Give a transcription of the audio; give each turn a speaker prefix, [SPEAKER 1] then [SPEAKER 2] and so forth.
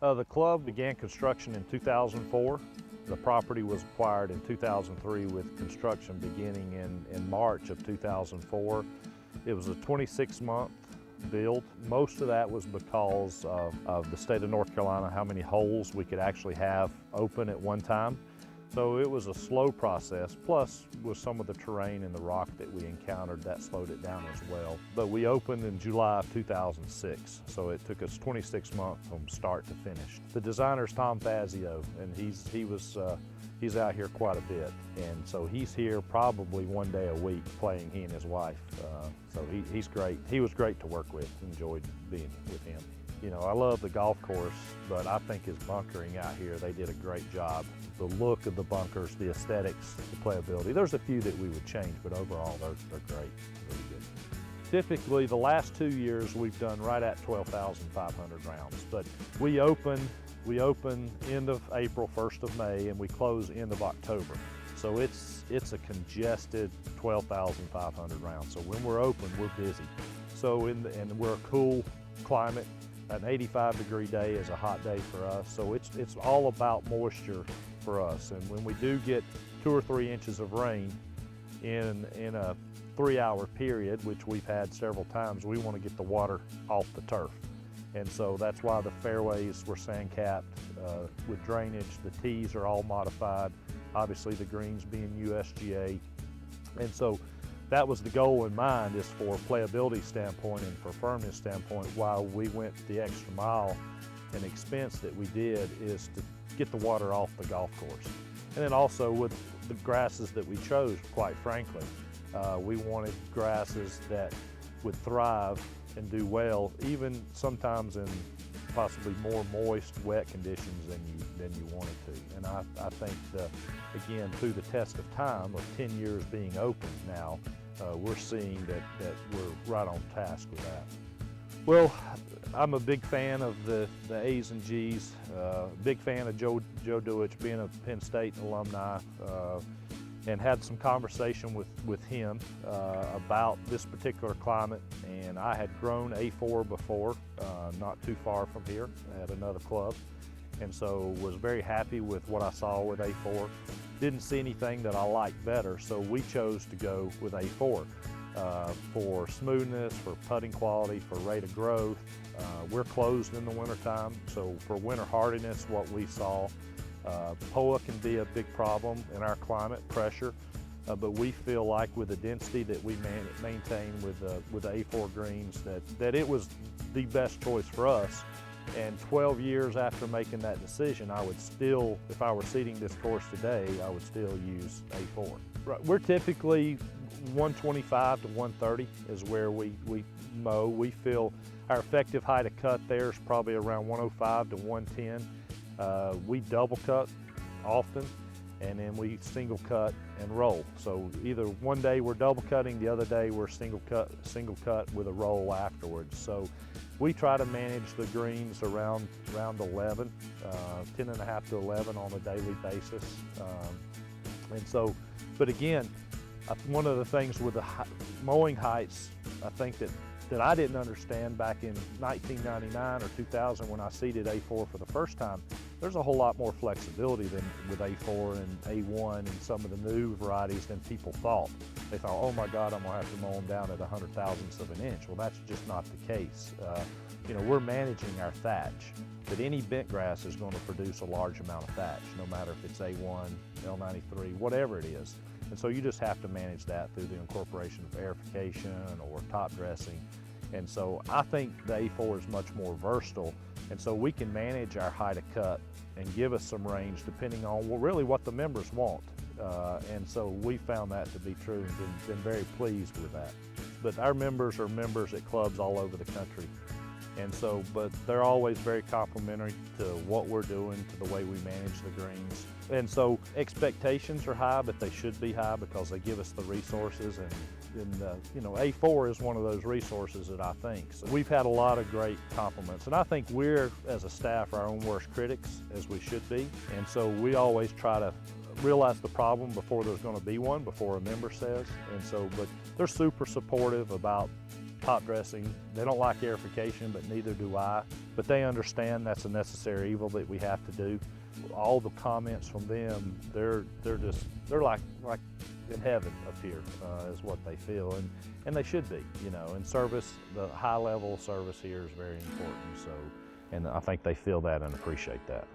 [SPEAKER 1] The club began construction in 2004. The property was acquired in 2003 with construction beginning in March of 2004. It was a 26-month build. Most of that was because of the state of North Carolina, how many holes we could actually have open at one time. So it was a slow process, plus with some of the terrain and the rock that we encountered, that slowed it down as well. But we opened in July of 2006, so it took us 26 months from start to finish. The designer's Tom Fazio, and he's out here quite a bit. And so he's here probably one day a week playing, he and his wife. So he's great. He was great to work with, enjoyed being with him. You know, I love the golf course, but I think his bunkering out here, they did a great job. The look of the bunkers, the aesthetics, the playability. There's a few that we would change, but overall they're great, really good. Typically, the last 2 years we've done right at 12,500 rounds, but we open end of April, 1st of May, and we close end of October. So it's a congested 12,500 rounds. So when we're open, we're busy. So and we're a cool climate. An 85-degree day is a hot day for us. So it's all about moisture for us. And when we do get 2 or 3 inches of rain in a 3-hour period, which we've had several times, we want to get the water off the turf. And so that's why the fairways were sand capped with drainage. The tees are all modified. Obviously the greens being USGA. And so that was the goal in mind, is for playability standpoint and for firmness standpoint, while we went the extra mile and expense that we did, is to get the water off the golf course. And then also with the grasses that we chose, quite frankly, we wanted grasses that would thrive and do well, even sometimes in possibly more moist, wet conditions than you wanted to. And I think, again, through the test of time of 10 years being open now, we're seeing that we're right on task with that. Well, I'm a big fan of the A's and G's, big fan of Joe Duich, being a Penn State alumni, and had some conversation with him about this particular climate. And I had grown A4 before, not too far from here at another club, and so was very happy with what I saw with A4. Didn't see anything that I liked better, so we chose to go with A4 for smoothness, for putting quality, for rate of growth. We're closed in the wintertime, so for winter hardiness, what we saw, POA can be a big problem in our climate, pressure, but we feel like with the density that we maintain with the A4 greens, that it was the best choice for us. And 12 years after making that decision, I would still, if I were seeding this course today, I would still use A4. Right. We're typically 125 to 130 is where we mow. We feel our effective height of cut there is probably around 105 to 110. We double cut often, and then we single cut and roll. So either one day we're double cutting, the other day we're single cut with a roll afterwards. So we try to manage the greens around 11, 10 and a half to 11 on a daily basis. And so, but again, one of the things with the mowing heights, I think that I didn't understand back in 1999 or 2000 when I seeded A4 for the first time, there's a whole lot more flexibility than with A4 and A1 and some of the new varieties than people thought. They thought, oh my God, I'm gonna have to mow them down at 100 thousandths of an inch. Well, that's just not the case. You know, we're managing our thatch, but any bent grass is going to produce a large amount of thatch, no matter if it's A1, L93, whatever it is. And so you just have to manage that through the incorporation of aerification or top dressing. And so I think the A4 is much more versatile, and so we can manage our height of cut and give us some range depending on really what the members want. And so we found that to be true and been very pleased with that. But our members are members at clubs all over the country. And so, but they're always very complimentary to what we're doing, to the way we manage the greens. And so expectations are high, but they should be high because they give us the resources. And you know, A4 is one of those resources that I think. So we've had a lot of great compliments. And I think we're, as a staff, our own worst critics, as we should be. And so we always try to realize the problem before there's going to be one, before a member says. And so, but they're super supportive about top dressing. They don't like airification, but neither do I. But they understand that's a necessary evil that we have to do. All the comments from them, they're like in heaven up here, is what they feel, and they should be. You know, in service, the high level service here is very important. So, and I think they feel that and appreciate that.